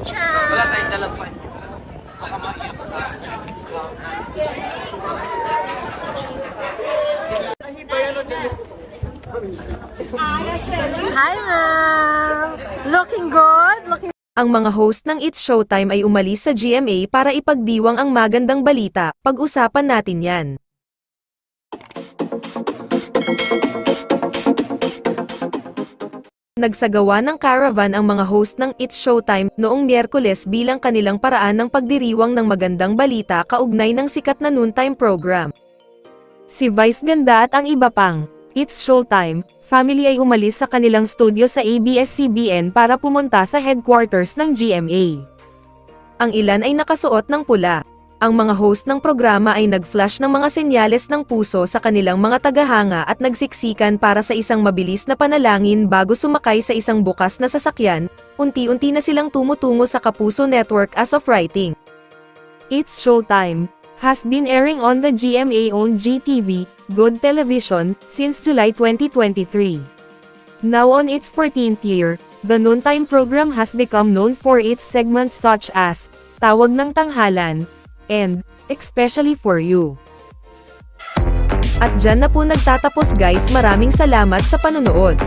Wala tayong dalapan. Hi, ma'am! Looking good? Ang mga host ng It's Showtime ay umalis sa GMA para ipagdiwang ang magandang balita. Pag-usapan natin yan. Nagsagawa ng caravan ang mga host ng It's Showtime noong Miyerkules bilang kanilang paraan ng pagdiriwang ng magandang balita kaugnay ng sikat na noontime program. Si Vice Ganda at ang iba pang It's Showtime family ay umalis sa kanilang studio sa ABS-CBN para pumunta sa headquarters ng GMA. Ang ilan ay nakasuot ng pula. Ang mga host ng programa ay nag-flash ng mga senyales ng puso sa kanilang mga tagahanga at nagsiksikan para sa isang mabilis na panalangin bago sumakay sa isang bukas na sasakyan. Unti-unti na silang tumutungo sa Kapuso Network as of writing. It's Showtime has been airing on the GMA-owned GTV, Good Television, since July 2023. Now on its 14th year, the noontime program has become known for its segments such as Tawag ng Tanghalan and Especially for You. At dyan na po nagtatapos guys, maraming salamat sa panunood.